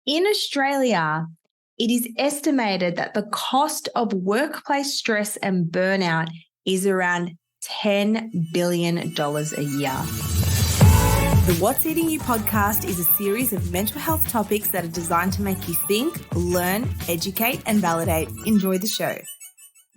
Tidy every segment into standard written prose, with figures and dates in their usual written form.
In Australia, it is estimated that the cost of workplace stress and burnout is around $10 billion a year. The What's Eating You podcast is a series of mental health topics that are designed to make you think, learn, educate, and validate. Enjoy the show.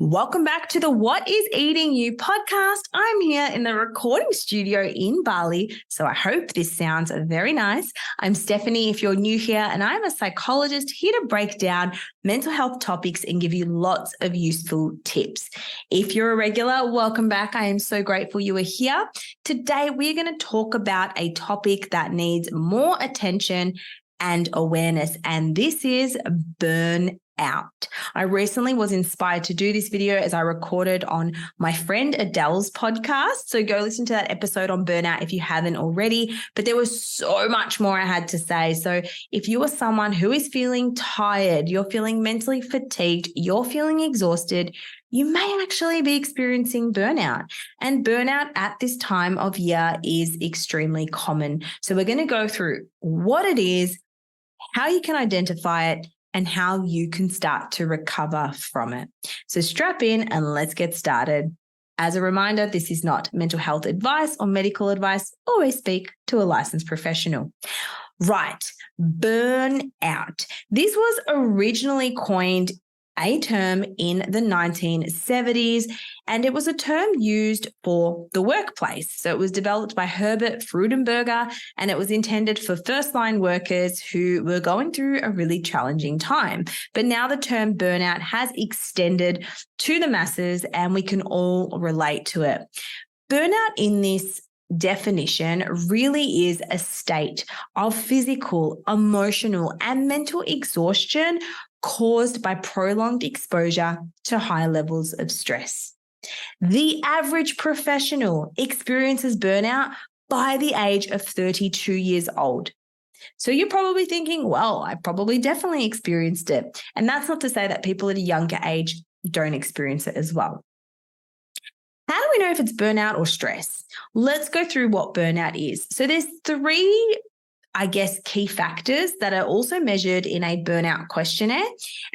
Welcome back to the What is Eating You podcast. I'm here in the recording studio in Bali, so I hope this sounds very nice. I'm Stephanie, if you're new here, and I'm a psychologist here to break down mental health topics and give you lots of useful tips. If you're a regular, welcome back. I am so grateful you are here. Today, we're going to talk about a topic that needs more attention and awareness, and this is burnout. I recently was inspired to do this video as I recorded on my friend Adele's podcast. So go listen to that episode on burnout if you haven't already. But there was so much more I had to say. So if you are someone who is feeling tired, you're feeling mentally fatigued, you're feeling exhausted, you may actually be experiencing burnout. And burnout at this time of year is extremely common. So we're going to go through what it is, how you can identify it, and how you can start to recover from it. So strap in and let's get started. As a reminder, this is not mental health advice or medical advice. Always speak to a licensed professional. Right, burnout. This was originally coined a term in the 1970s, and it was a term used for the workplace. So it was developed by Herbert Freudenberger, and it was intended for first-line workers who were going through a really challenging time. But now the term burnout has extended to the masses, and we can all relate to it. Burnout in this definition really is a state of physical, emotional, and mental exhaustion caused by prolonged exposure to high levels of stress. The average professional experiences burnout by the age of 32 years old. So you're probably thinking, well, I probably definitely experienced it. And that's not to say that people at a younger age don't experience it as well. How do we know if it's burnout or stress? Let's go through what burnout is. So there's three key factors that are also measured in a burnout questionnaire.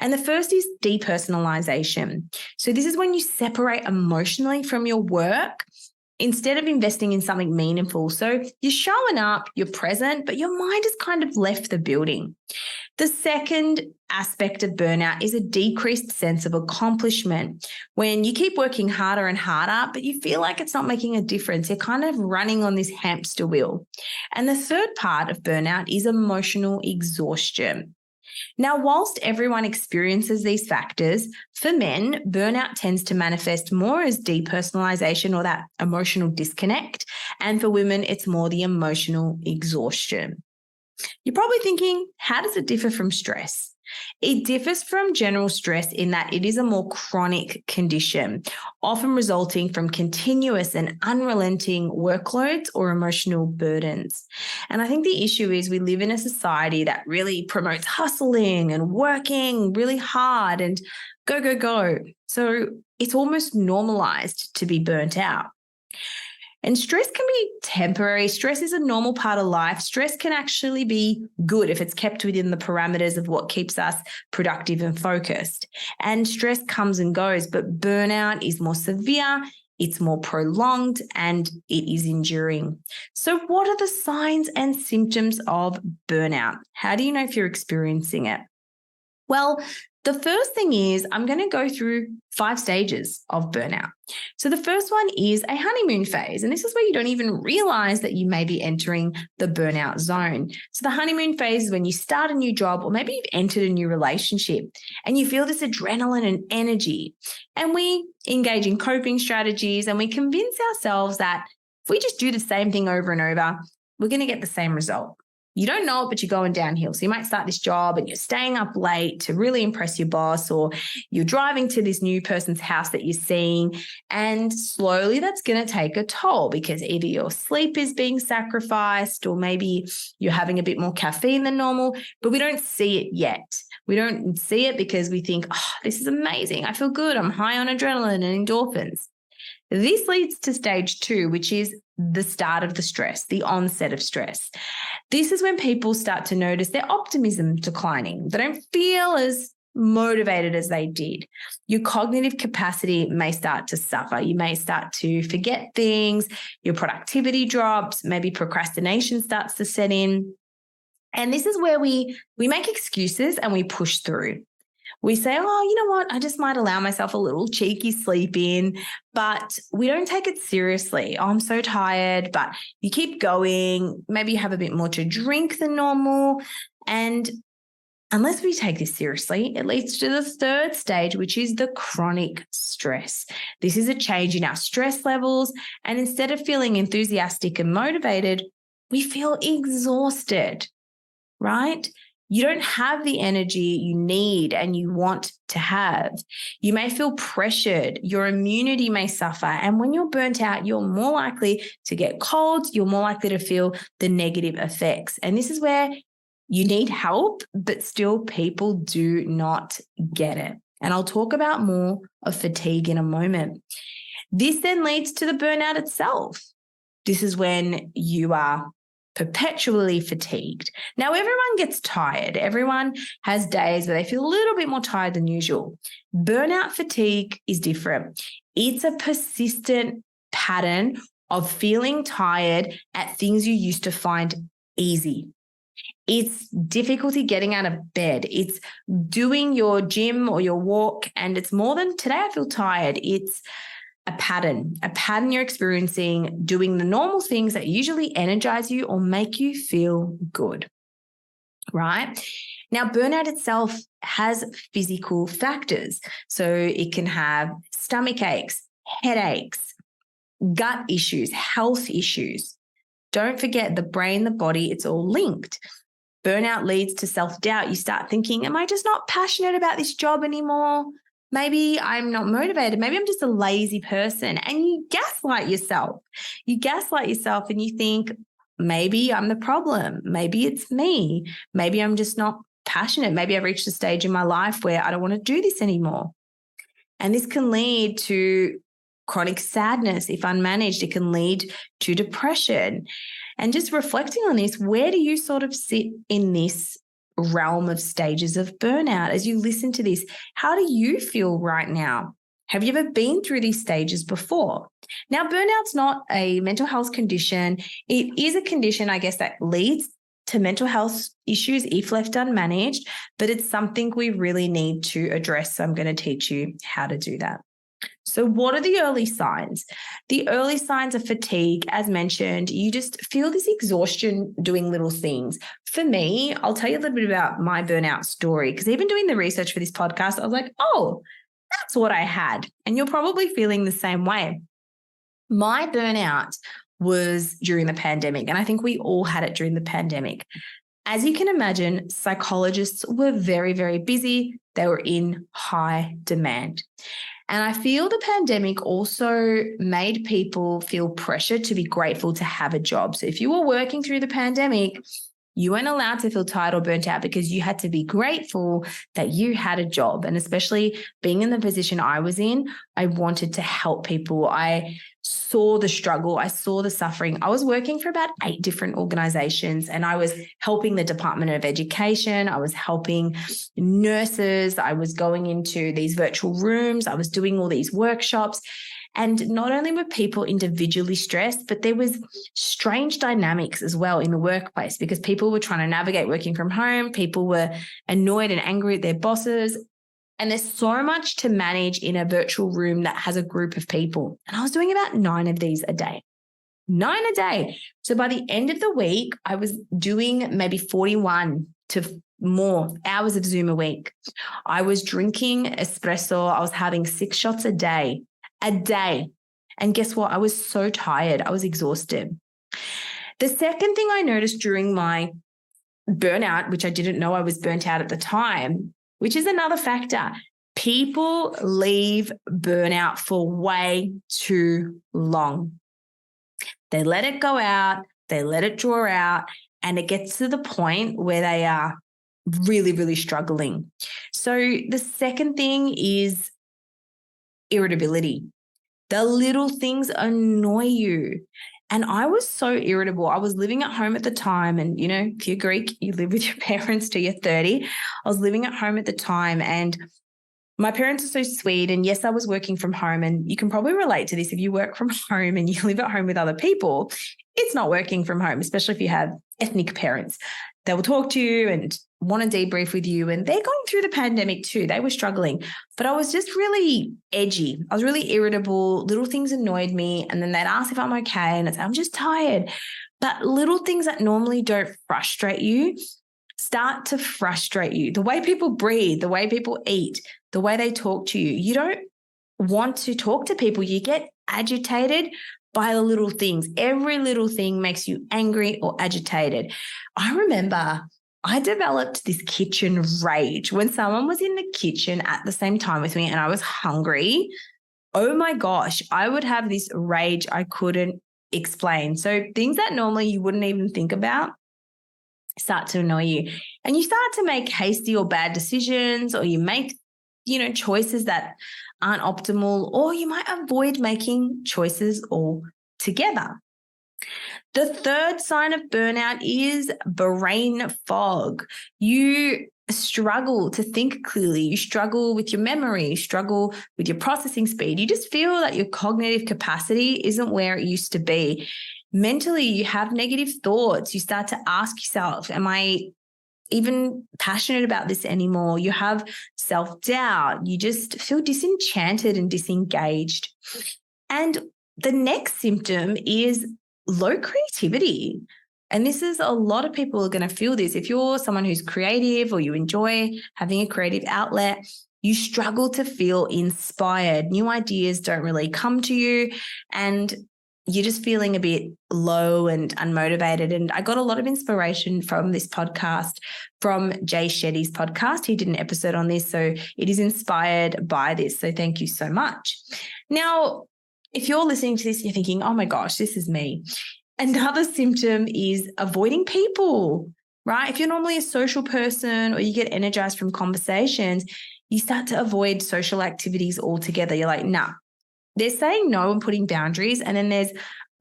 And the first is depersonalization. So this is when you separate emotionally from your work instead of investing in something meaningful. So you're showing up, you're present, but your mind has kind of left the building. The second aspect of burnout is a decreased sense of accomplishment. When you keep working harder and harder, but you feel like it's not making a difference, you're kind of running on this hamster wheel. And the third part of burnout is emotional exhaustion. Now, whilst everyone experiences these factors, for men, burnout tends to manifest more as depersonalization or that emotional disconnect. And for women, it's more the emotional exhaustion. You're probably thinking, how does it differ from stress? It differs from general stress in that it is a more chronic condition, often resulting from continuous and unrelenting workloads or emotional burdens. And I think the issue is we live in a society that really promotes hustling and working really hard and go, go, go. So it's almost normalized to be burnt out. And stress can be temporary. Stress is a normal part of life. Stress can actually be good if it's kept within the parameters of what keeps us productive and focused. And stress comes and goes, but burnout is more severe, it's more prolonged, and it is enduring. So what are the signs and symptoms of burnout? How do you know if you're experiencing it? Well, the first thing is I'm going to go through 5 stages of burnout. So the first one is a honeymoon phase. And this is where you don't even realize that you may be entering the burnout zone. So the honeymoon phase is when you start a new job or maybe you've entered a new relationship and you feel this adrenaline and energy. And we engage in coping strategies and we convince ourselves that if we just do the same thing over and over, we're going to get the same result. You don't know it, but you're going downhill. So you might start this job and you're staying up late to really impress your boss, or you're driving to this new person's house that you're seeing. And slowly that's going to take a toll because either your sleep is being sacrificed or maybe you're having a bit more caffeine than normal, but we don't see it yet. We don't see it because we think, oh, this is amazing. I feel good. I'm high on adrenaline and endorphins. This leads to stage 2, which is the start of the stress, the onset of stress. This is when people start to notice their optimism declining. They don't feel as motivated as they did. Your cognitive capacity may start to suffer. You may start to forget things. Your productivity drops. Maybe procrastination starts to set in. And this is where we make excuses and we push through. We say, oh, you know what? I just might allow myself a little cheeky sleep in, but we don't take it seriously. Oh, I'm so tired, but you keep going. Maybe you have a bit more to drink than normal. And unless we take this seriously, it leads to the third stage, which is the chronic stress. This is a change in our stress levels. And instead of feeling enthusiastic and motivated, we feel exhausted, right? You don't have the energy you need and you want to have. You may feel pressured. Your immunity may suffer. And when you're burnt out, you're more likely to get colds. You're more likely to feel the negative effects. And this is where you need help, but still people do not get it. And I'll talk about more of fatigue in a moment. This then leads to the burnout itself. This is when you are perpetually fatigued. Now, everyone gets tired. Everyone has days where they feel a little bit more tired than usual. Burnout fatigue is different. It's a persistent pattern of feeling tired at things you used to find easy. It's difficulty getting out of bed. It's doing your gym or your walk, and it's more than today I feel tired. It's a pattern you're experiencing doing the normal things that usually energize you or make you feel good, right? Now, burnout itself has physical factors. So it can have stomach aches, headaches, gut issues, health issues. Don't forget the brain, the body, it's all linked. Burnout leads to self-doubt. You start thinking, am I just not passionate about this job anymore? Maybe I'm not motivated. Maybe I'm just a lazy person. And you gaslight yourself. You gaslight yourself and you think, maybe I'm the problem. Maybe it's me. Maybe I'm just not passionate. Maybe I've reached a stage in my life where I don't want to do this anymore. And this can lead to chronic sadness. If unmanaged, it can lead to depression. And just reflecting on this, where do you sort of sit in this realm of stages of burnout as you listen to this? How do you feel right now? Have you ever been through these stages before? Now, burnout's not a mental health condition. It is a condition, I guess, that leads to mental health issues if left unmanaged, but it's something we really need to address. So I'm going to teach you how to do that. So what are the early signs? The early signs of fatigue, as mentioned, you just feel this exhaustion doing little things. For me, I'll tell you a little bit about my burnout story, because even doing the research for this podcast, I was like, oh, that's what I had. And you're probably feeling the same way. My burnout was during the pandemic, and I think we all had it during the pandemic. As you can imagine, psychologists were very, very busy. They were in high demand. And I feel the pandemic also made people feel pressure to be grateful to have a job. So if you were working through the pandemic, you weren't allowed to feel tired or burnt out because you had to be grateful that you had a job. And especially being in the position I was in, I wanted to help people. I saw the struggle. I saw the suffering. I was working for about 8 different organizations, and I was helping the Department of Education. I was helping nurses. I was going into these virtual rooms. I was doing all these workshops. And not only were people individually stressed, but there was strange dynamics as well in the workplace, because people were trying to navigate working from home. People were annoyed and angry at their bosses. And there's so much to manage in a virtual room that has a group of people. And I was doing about 9 of these a day. 9 a day. So by the end of the week, I was doing maybe 41 to more hours of Zoom a week. I was drinking espresso. I was having 6 shots a day. And guess what? I was so tired. I was exhausted. The second thing I noticed during my burnout, which I didn't know I was burnt out at the time, which is another factor, people leave burnout for way too long. They let it go out, they let it draw out, and it gets to the point where they are really, really struggling. So the second thing is irritability. The little things annoy you. And I was so irritable. I was living at home at the time. And, if you're Greek, you live with your parents till you're 30. I was living at home at the time, and my parents are so sweet. And yes, I was working from home. And you can probably relate to this. If you work from home and you live at home with other people, it's not working from home, especially if you have ethnic parents. They will talk to you and want to debrief with you. And they're going through the pandemic too. They were struggling. But I was just really edgy. I was really irritable. Little things annoyed me. And then they'd ask if I'm okay. And I'd say, I'm just tired. But little things that normally don't frustrate you start to frustrate you. The way people breathe, the way people eat, the way they talk to you. You don't want to talk to people. You get agitated by the little things. Every little thing makes you angry or agitated. I remember I developed this kitchen rage when someone was in the kitchen at the same time with me and I was hungry. Oh my gosh, I would have this rage I couldn't explain. So things that normally you wouldn't even think about start to annoy you. And you start to make hasty or bad decisions, or you make, choices that aren't optimal, or you might avoid making choices altogether. The third sign of burnout is brain fog. You struggle to think clearly. You struggle with your memory, you struggle with your processing speed. You just feel that your cognitive capacity isn't where it used to be. Mentally, you have negative thoughts. You start to ask yourself, am I even passionate about this anymore? You have self-doubt. You just feel disenchanted and disengaged. And the next symptom is low creativity. And this is, a lot of people are going to feel this. If you're someone who's creative or you enjoy having a creative outlet, you struggle to feel inspired. New ideas don't really come to you, and you're just feeling a bit low and unmotivated. And I got a lot of inspiration from this podcast, from Jay Shetty's podcast. He did an episode on this, so it is inspired by this. So thank you so much. Now, if you're listening to this, you're thinking, oh my gosh, this is me. Another symptom is avoiding people, right? If you're normally a social person or you get energized from conversations, you start to avoid social activities altogether. You're like, nah. There's saying no and putting boundaries, and then there's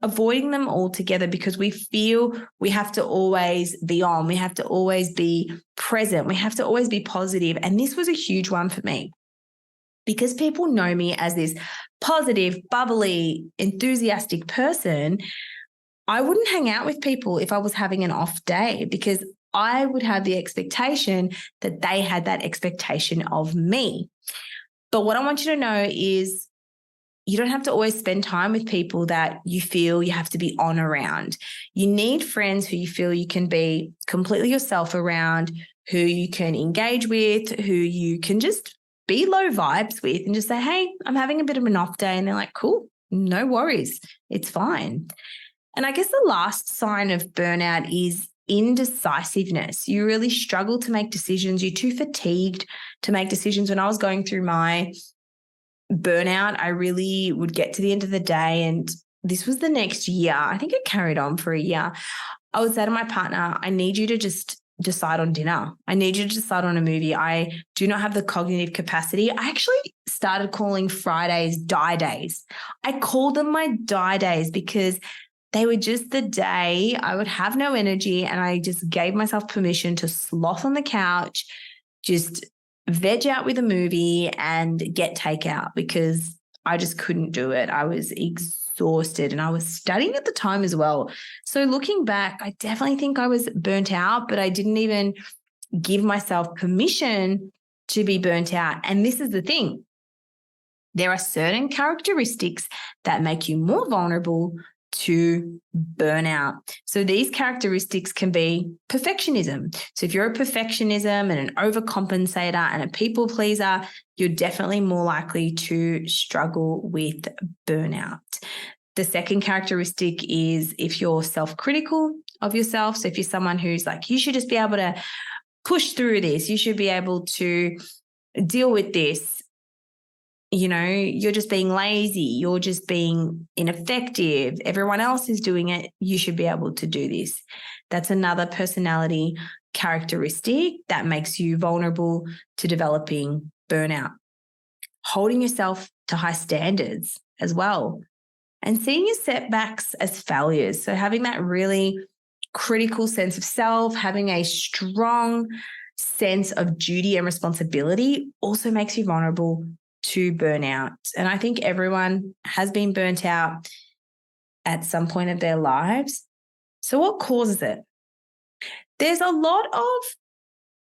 avoiding them altogether because we feel we have to always be on. We have to always be present. We have to always be positive. And this was a huge one for me because people know me as this positive, bubbly, enthusiastic person. I wouldn't hang out with people if I was having an off day because I would have the expectation that they had that expectation of me. But what I want you to know is you don't have to always spend time with people that you feel you have to be on around. You need friends who you feel you can be completely yourself around, who you can engage with, who you can just be low vibes with and just say, hey, I'm having a bit of an off day. And they're like, cool, no worries. It's fine. And I guess the last sign of burnout is indecisiveness. You really struggle to make decisions. You're too fatigued to make decisions. When I was going through my burnout, I really would get to the end of the day, and this was the next year. I think it carried on for a year. I would say to my partner, I need you to just decide on dinner. I need you to decide on a movie. I do not have the cognitive capacity. I actually started calling Fridays die days. I called them my die days because they were just the day I would have no energy, and I just gave myself permission to sloth on the couch, just veg out with a movie and get takeout because I just couldn't do it. I was exhausted and I was studying at the time as well. So looking back, I definitely think I was burnt out, but I didn't even give myself permission to be burnt out. And this is the thing. There are certain characteristics that make you more vulnerable to burnout. So these characteristics can be perfectionism. So if you're a perfectionism and an overcompensator and a people pleaser, you're definitely more likely to struggle with burnout. The second characteristic is if you're self-critical of yourself. So if you're someone who's like, you should just be able to push through this, you should be able to deal with this. You're just being lazy, you're just being ineffective, everyone else is doing it, you should be able to do this. That's another personality characteristic that makes you vulnerable to developing burnout. Holding yourself to high standards as well. and seeing your setbacks as failures. So having that really critical sense of self, having a strong sense of duty and responsibility also makes you vulnerable to burnout. And I think everyone has been burnt out at some point of their lives. So what causes it? There's a lot of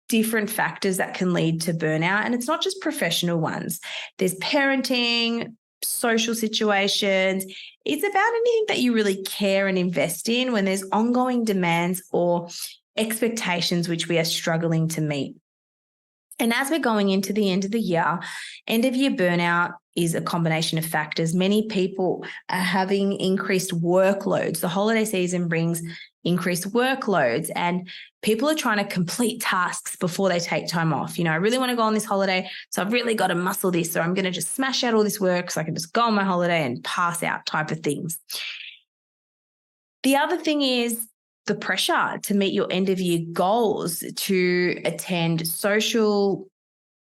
different factors that can lead to burnout, and it's not just professional ones. There's parenting, social situations. It's about anything that you really care and invest in when there's ongoing demands or expectations which we are struggling to meet. And as we're going into the end of the year, end of year burnout is a combination of factors. Many people are having increased workloads. The holiday season brings increased workloads, and people are trying to complete tasks before they take time off. I really want to go on this holiday, so I've really got to muscle this, or I'm going to just smash out all this work so I can just go on my holiday and pass out type of things. The other thing is the pressure to meet your end of year goals, to attend social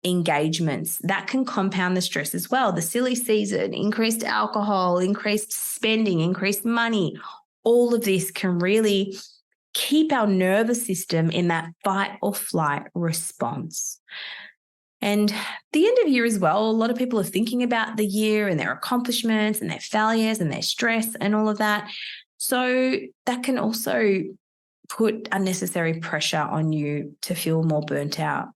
engagements. That can compound the stress as well. The silly season, increased alcohol, increased spending, increased money, all of this can really keep our nervous system in that fight or flight response. And the end of year as well, a lot of people are thinking about the year and their accomplishments and their failures and their stress and all of that. So that can also put unnecessary pressure on you to feel more burnt out.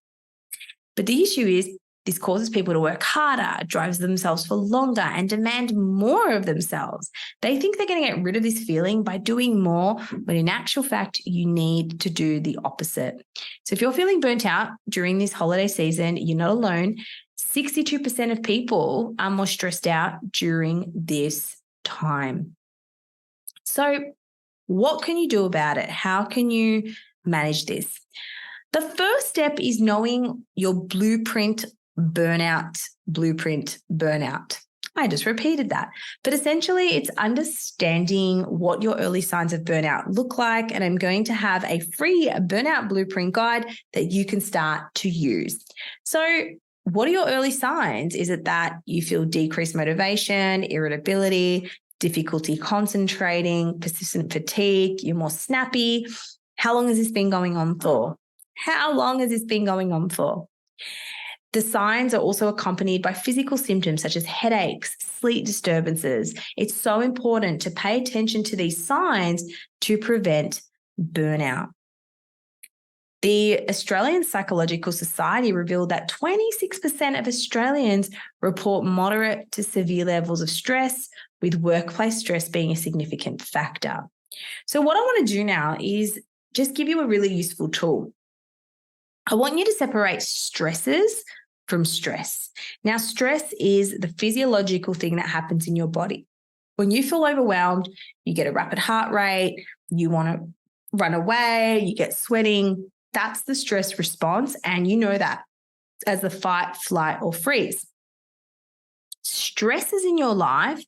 But the issue is this causes people to work harder, drives themselves for longer, and demand more of themselves. They think they're going to get rid of this feeling by doing more, when in actual fact, you need to do the opposite. So if you're feeling burnt out during this holiday season, you're not alone. 62% of people are more stressed out during this time. So what can you do about it? How can you manage this? The first step is knowing your blueprint burnout. I just repeated that. But essentially, it's understanding what your early signs of burnout look like. And I'm going to have a free burnout blueprint guide that you can start to use. So what are your early signs? Is it that you feel decreased motivation, irritability, difficulty concentrating, persistent fatigue, you're more snappy? How long has this been going on for? The signs are also accompanied by physical symptoms such as headaches, sleep disturbances. It's so important to pay attention to these signs to prevent burnout. The Australian Psychological Society revealed that 26% of Australians report moderate to severe levels of stress, with workplace stress being a significant factor. So what I want to do now is just give you a really useful tool. I want you to separate stresses from stress. Now, stress is the physiological thing that happens in your body. When you feel overwhelmed, you get a rapid heart rate, you want to run away, you get sweating. That's the stress response, and you know that as the fight, flight, or freeze. Stresses in your life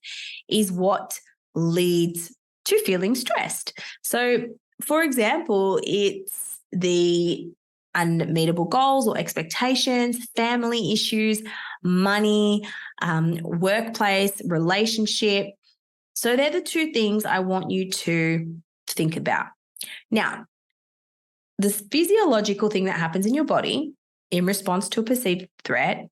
is what leads to feeling stressed. So, for example, it's the unmeetable goals or expectations, family issues, money, workplace, relationship. So they're the two things I want you to think about. Now, the physiological thing that happens in your body in response to a perceived threat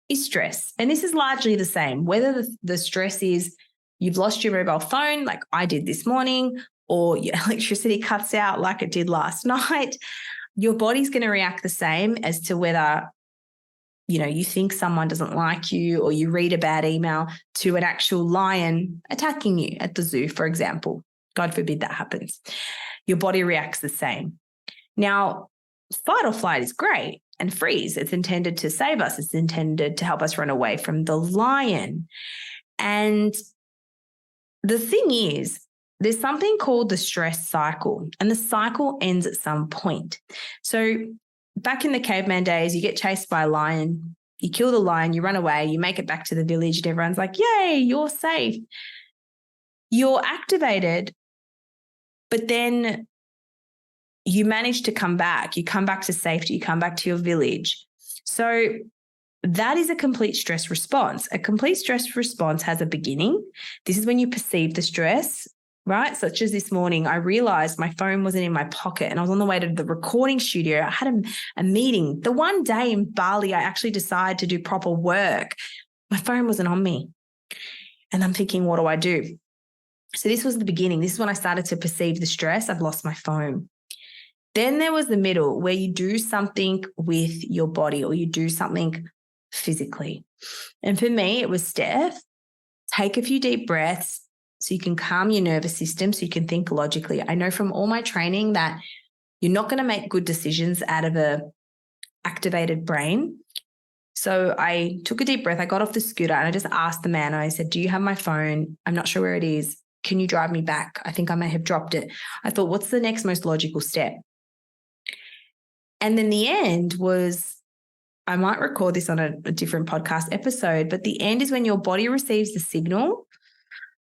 is stress. And this is largely the same, whether the stress is you've lost your mobile phone like I did this morning, or your electricity cuts out like it did last night. Your body's going to react the same as to whether, you think someone doesn't like you, or you read a bad email, to an actual lion attacking you at the zoo, for example. God forbid that happens. Your body reacts the same. Now, fight or flight is great, and freeze, it's intended to save us. It's intended to help us run away from the lion. And the thing is, there's something called the stress cycle, and the cycle ends at some point. So back in the caveman days, you get chased by a lion, you kill the lion, you run away, you make it back to the village, and everyone's like, yay, you're safe. You're activated, but then you manage to come back. You come back to safety, you come back to your village. So that is a complete stress response. A complete stress response has a beginning. This is when you perceive the stress, right? Such as this morning, I realized my phone wasn't in my pocket and I was on the way to the recording studio. I had a meeting. The one day in Bali, I actually decided to do proper work. My phone wasn't on me. And I'm thinking, what do I do? So this was the beginning. This is when I started to perceive the stress. I've lost my phone. Then there was the middle where you do something with your body or you do something physically. And for me, it was Steph, take a few deep breaths so you can calm your nervous system so you can think logically. I know from all my training that you're not going to make good decisions out of a activated brain. So I took a deep breath. I got off the scooter and I just asked the man, I said, do you have my phone? I'm not sure where it is. Can you drive me back? I think I may have dropped it. I thought, what's the next most logical step? And then the end was, I might record this on a different podcast episode, but the end is when your body receives the signal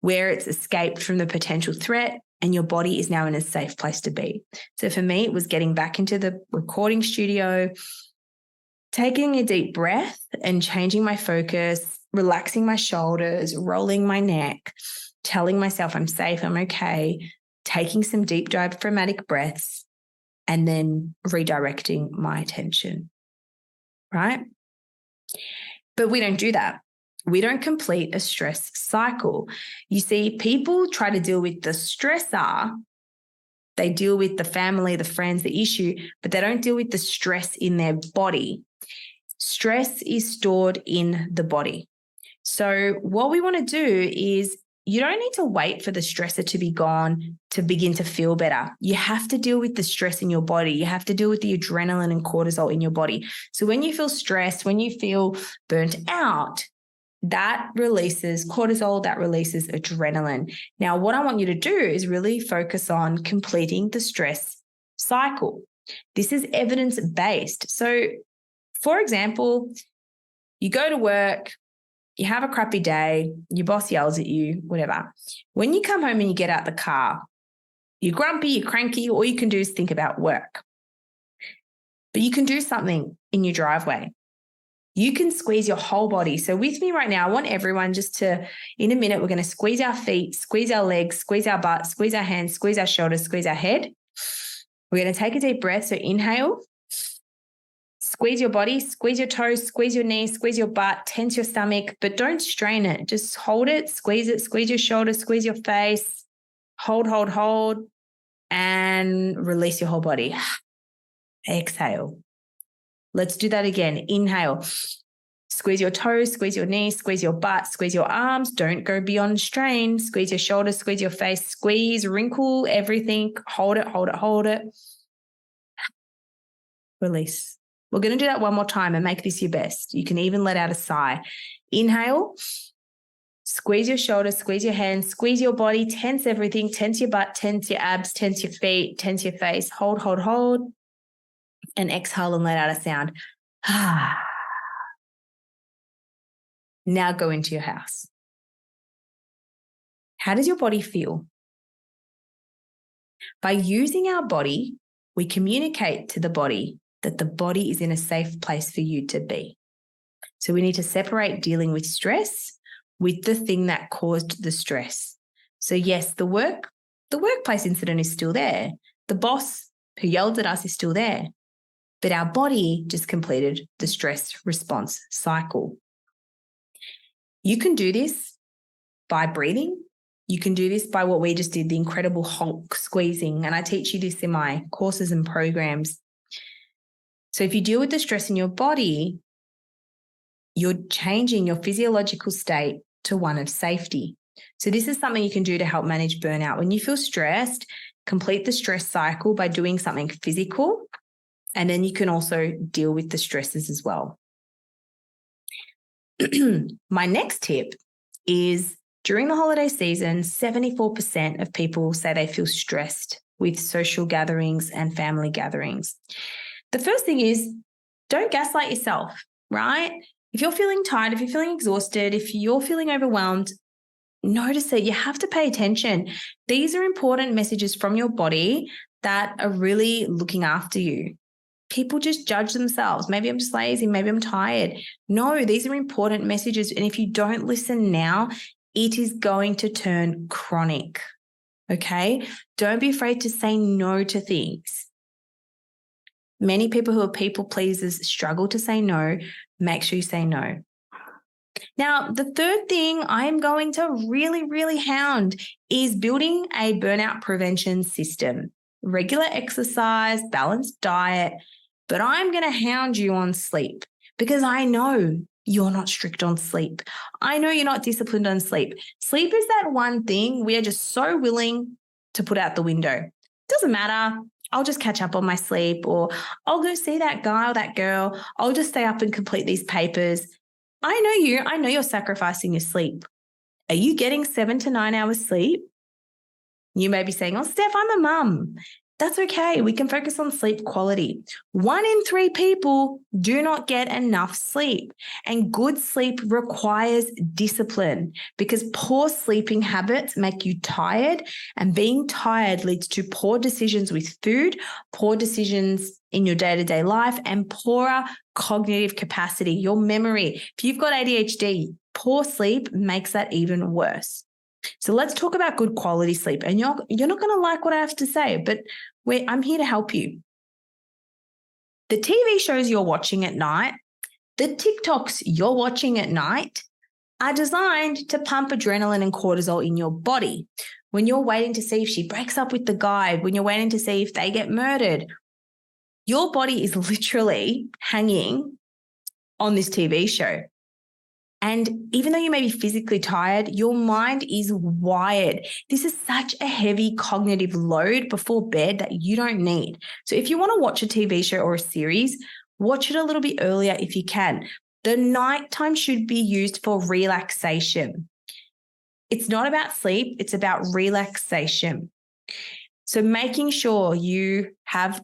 where it's escaped from the potential threat and your body is now in a safe place to be. So for me, it was getting back into the recording studio, taking a deep breath and changing my focus, relaxing my shoulders, rolling my neck, telling myself I'm safe, I'm okay, taking some deep diaphragmatic breaths, and then redirecting my attention, right? But we don't do that. We don't complete a stress cycle. You see, people try to deal with the stressor. They deal with the family, the friends, the issue, but they don't deal with the stress in their body. Stress is stored in the body. So what we want to do is you don't need to wait for the stressor to be gone to begin to feel better. You have to deal with the stress in your body. You have to deal with the adrenaline and cortisol in your body. So when you feel stressed, when you feel burnt out, that releases cortisol, that releases adrenaline. Now, what I want you to do is really focus on completing the stress cycle. This is evidence-based. So, for example, you go to work, you have a crappy day, your boss yells at you, whatever. When you come home and you get out the car, you're grumpy, you're cranky, all you can do is think about work. But you can do something in your driveway. You can squeeze your whole body. So with me right now, I want everyone just to, in a minute, we're going to squeeze our feet, squeeze our legs, squeeze our butt, squeeze our hands, squeeze our shoulders, squeeze our head. We're going to take a deep breath. So inhale, squeeze your body, squeeze your toes, squeeze your knees, squeeze your butt, tense your stomach, but don't strain it. Just hold it, squeeze your shoulders, squeeze your face, hold, and release your whole body. Exhale. Let's do that again. Inhale. Squeeze your toes, squeeze your knees, squeeze your butt, squeeze your arms. Don't go beyond strain. Squeeze your shoulders, squeeze your face, squeeze, wrinkle everything. Hold it. Release. We're going to do that one more time and make this your best. You can even let out a sigh. Inhale. Squeeze your shoulders, squeeze your hands, squeeze your body, tense everything, tense your butt, tense your abs, tense your feet, tense your face. Hold. And exhale and let out a sound. Now go into your house. How does your body feel? By using our body, we communicate to the body that the body is in a safe place for you to be. So we need to separate dealing with stress with the thing that caused the stress. So yes, the workplace incident is still there. The boss who yelled at us is still there. But our body just completed the stress response cycle. You can do this by breathing. You can do this by what we just did, the incredible Hulk squeezing. And I teach you this in my courses and programs. So if you deal with the stress in your body, you're changing your physiological state to one of safety. So this is something you can do to help manage burnout. When you feel stressed, complete the stress cycle by doing something physical. And then you can also deal with the stresses as well. My next tip is during the holiday season, 74% of people say they feel stressed with social gatherings and family gatherings. The first thing is don't gaslight yourself, right? If you're feeling tired, if you're feeling exhausted, if you're feeling overwhelmed, notice it. You have to pay attention. These are important messages from your body that are really looking after you. People just judge themselves. Maybe I'm just lazy. Maybe I'm tired. No, these are important messages. And if you don't listen now, it is going to turn chronic. Okay? Don't be afraid to say no to things. Many people who are people pleasers struggle to say no. Make sure you say no. Now, the third thing I'm going to really, really hound is building a burnout prevention system. Regular exercise, balanced diet, but I'm going to hound you on sleep because I know you're not strict on sleep. I know you're not disciplined on sleep. Sleep is that one thing we are just so willing to put out the window. Doesn't matter. I'll just catch up on my sleep, or I'll go see that guy or that girl. I'll just stay up and complete these papers. I know you. I know you're sacrificing your sleep. Are you getting 7 to 9 hours sleep? You may be saying, oh, Steph, I'm a mum. That's okay. We can focus on sleep quality. 1 in 3 people do not get enough sleep, and good sleep requires discipline because poor sleeping habits make you tired, and being tired leads to poor decisions with food, poor decisions in your day-to-day life, and poorer cognitive capacity, your memory. If you've got ADHD, poor sleep makes that even worse. So let's talk about good quality sleep. And you're not going to like what I have to say, but I'm here to help you. The TV shows you're watching at night, the TikToks you're watching at night are designed to pump adrenaline and cortisol in your body. When you're waiting to see if she breaks up with the guy, when you're waiting to see if they get murdered, your body is literally hanging on this TV show. And even though you may be physically tired, your mind is wired. This is such a heavy cognitive load before bed that you don't need. So if you want to watch a TV show or a series, watch it a little bit earlier if you can. The nighttime should be used for relaxation. It's not about sleep, it's about relaxation. So making sure you have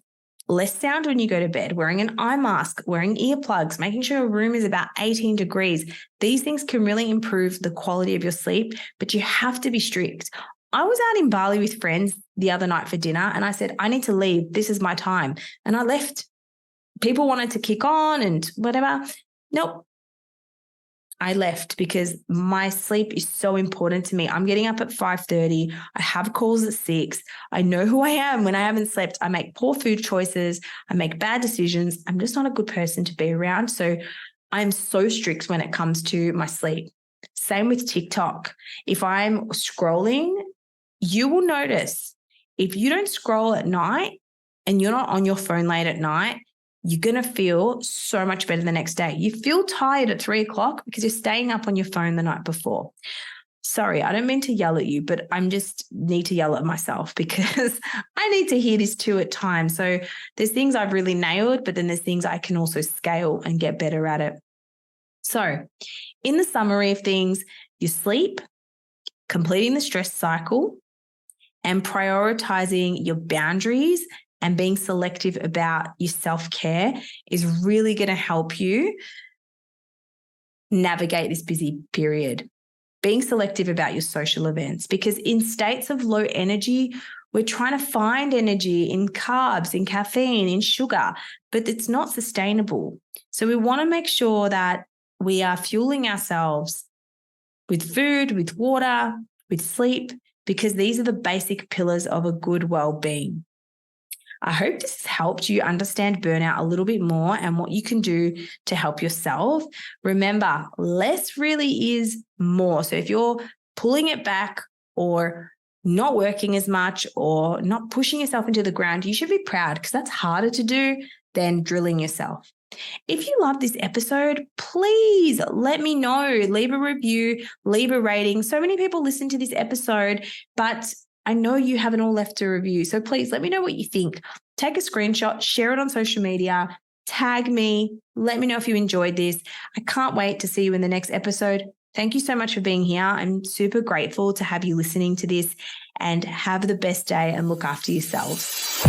less sound when you go to bed, wearing an eye mask, wearing earplugs, making sure your room is about 18 degrees. These things can really improve the quality of your sleep, but you have to be strict. I was out in Bali with friends the other night for dinner and I said, I need to leave. This is my time. And I left. People wanted to kick on and whatever. Nope. I left because my sleep is so important to me. I'm getting up at 5:30. I have calls at 6. I know who I am when I haven't slept. I make poor food choices. I make bad decisions. I'm just not a good person to be around. So I'm so strict when it comes to my sleep. Same with TikTok. If I'm scrolling, you will notice if you don't scroll at night and you're not on your phone late at night, you're going to feel so much better the next day. You feel tired at 3 o'clock because you're staying up on your phone the night before. Sorry, I don't mean to yell at you, but I'm just need to yell at myself because I need to hear this too at times. So there's things I've really nailed, but then there's things I can also scale and get better at it. So in the summary of things, your sleep, completing the stress cycle, and prioritizing your boundaries and being selective about your self-care is really going to help you navigate this busy period. Being selective about your social events, because in states of low energy, we're trying to find energy in carbs, in caffeine, in sugar, but it's not sustainable. So we want to make sure that we are fueling ourselves with food, with water, with sleep, because these are the basic pillars of a good well-being. I hope this has helped you understand burnout a little bit more and what you can do to help yourself. Remember, less really is more. So if you're pulling it back or not working as much or not pushing yourself into the ground, you should be proud because that's harder to do than drilling yourself. If you love this episode, please let me know. Leave a review, leave a rating. So many people listen to this episode, but I know you haven't all left a review. So please let me know what you think. Take a screenshot, share it on social media, tag me, let me know if you enjoyed this. I can't wait to see you in the next episode. Thank you so much for being here. I'm super grateful to have you listening to this, and have the best day and look after yourselves.